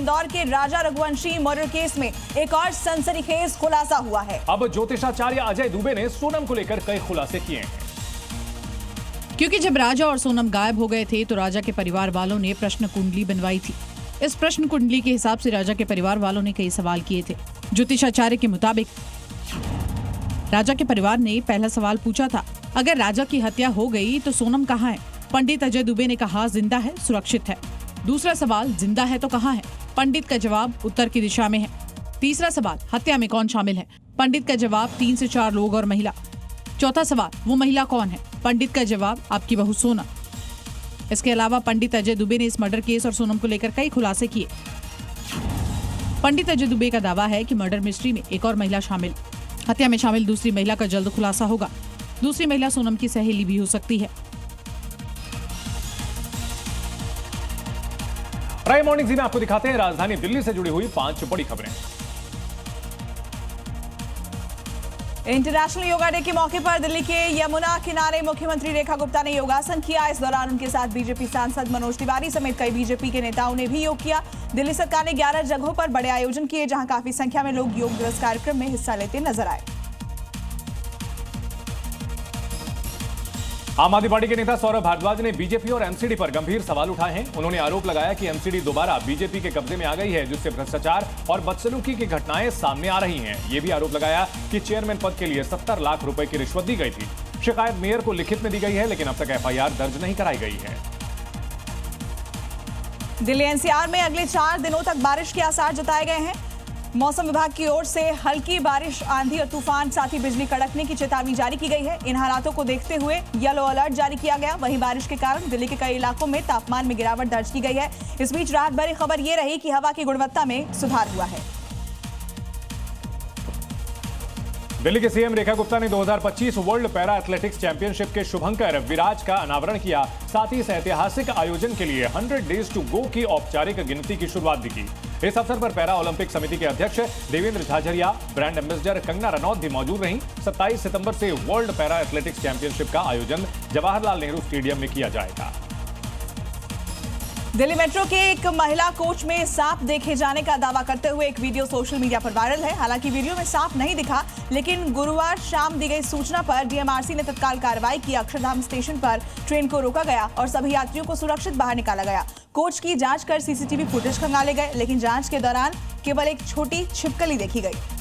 इंदौर के राजा Raghuvanshi murder case में एक और सनसनीखेज खुलासा हुआ है। अब ज्योतिषाचार्य अजय दुबे ने सोनम को लेकर कई खुलासे किए हैं। क्योंकि जब राजा और सोनम गायब हो गए थे तो राजा के परिवार वालों ने प्रश्न कुंडली बनवाई थी। इस प्रश्न कुंडली के हिसाब से राजा के परिवार वालों ने कई सवाल किए थे। ज्योतिषाचार्य के मुताबिक राजा के परिवार ने पहला सवाल पूछा था, अगर राजा की हत्या हो गई तो सोनम कहाँ है? पंडित अजय दुबे ने कहा, जिंदा है, सुरक्षित है। दूसरा सवाल, जिंदा है तो कहाँ है? पंडित का जवाब, उत्तर की दिशा में है। तीसरा सवाल, हत्या में कौन शामिल है? पंडित का जवाब, 3 से 4 लोग और महिला। चौथा सवाल, वो महिला कौन है? पंडित का जवाब, आपकी बहू सोनम। इसके अलावा पंडित अजय दुबे ने इस मर्डर केस और सोनम को लेकर कई खुलासे किए। पंडित अजय दुबे का दावा है कि मर्डर मिस्ट्री में एक और महिला शामिल। हत्या में शामिल दूसरी महिला का जल्द खुलासा होगा। दूसरी महिला सोनम की सहेली भी हो सकती है। प्राइम मॉर्निंग जी में आपको दिखाते हैं राजधानी दिल्ली से जुड़ी हुई 5 बड़ी खबरें। इंटरनेशनल योगा डे के मौके पर दिल्ली के यमुना किनारे मुख्यमंत्री रेखा गुप्ता ने योगासन किया। इस दौरान उनके साथ बीजेपी सांसद मनोज तिवारी समेत कई बीजेपी के नेताओं ने भी योग किया। दिल्ली सरकार ने 11 जगहों पर बड़े आयोजन किए, जहां काफी संख्या में लोग योग दिवस कार्यक्रम में हिस्सा लेते नजर आए। आम आदमी पार्टी के नेता सौरभ भारद्वाज ने बीजेपी और एमसीडी पर गंभीर सवाल उठाए हैं। उन्होंने आरोप लगाया कि एमसीडी दोबारा बीजेपी के कब्जे में आ गई है, जिससे भ्रष्टाचार और बदसलूकी की घटनाएं सामने आ रही हैं। ये भी आरोप लगाया कि चेयरमैन पद के लिए 70 लाख रुपए की रिश्वत दी गई थी। शिकायत मेयर को लिखित में दी गई है, लेकिन अब तक एफआईआर दर्ज नहीं कराई गई है। दिल्ली एनसीआर में अगले 4 दिनों तक बारिश के आसार जताए गए हैं। मौसम विभाग की ओर से हल्की बारिश, आंधी और तूफान, साथ ही बिजली कड़कने की चेतावनी जारी की गई है। इन हालातों को देखते हुए येलो अलर्ट जारी किया गया। वहीं बारिश के कारण दिल्ली के कई इलाकों में तापमान में गिरावट दर्ज की गई है। इस बीच राहत भरी खबर ये रही कि हवा की गुणवत्ता में सुधार हुआ है। दिल्ली के सीएम रेखा गुप्ता ने 2025 वर्ल्ड पैरा एथलेटिक्स चैंपियनशिप के शुभंकर विराज का अनावरण किया। साथ ही इस ऐतिहासिक आयोजन के लिए 100 डेज टू गो की औपचारिक गिनती की शुरुआत भी की। इस अवसर पर पैरा ओलंपिक समिति के अध्यक्ष देवेंद्र झाझरिया, ब्रांड एम्बेसडर कंगना रनौत भी मौजूद रहीं। 27 सितंबर से वर्ल्ड पैरा एथलेटिक्स चैंपियनशिप का आयोजन जवाहरलाल नेहरू स्टेडियम में किया जाएगा। दिल्ली मेट्रो के एक महिला कोच में सांप देखे जाने का दावा करते हुए एक वीडियो सोशल मीडिया पर वायरल है। हालांकि वीडियो में सांप नहीं दिखा, लेकिन गुरुवार शाम दी गई सूचना पर डीएमआरसी ने तत्काल कार्रवाई की। अक्षरधाम स्टेशन पर ट्रेन को रोका गया और सभी यात्रियों को सुरक्षित बाहर निकाला गया। कोच की जांच कर सीसीटीवी फुटेज खंगाले गए, लेकिन जांच के दौरान केवल एक छोटी छिपकली देखी गई।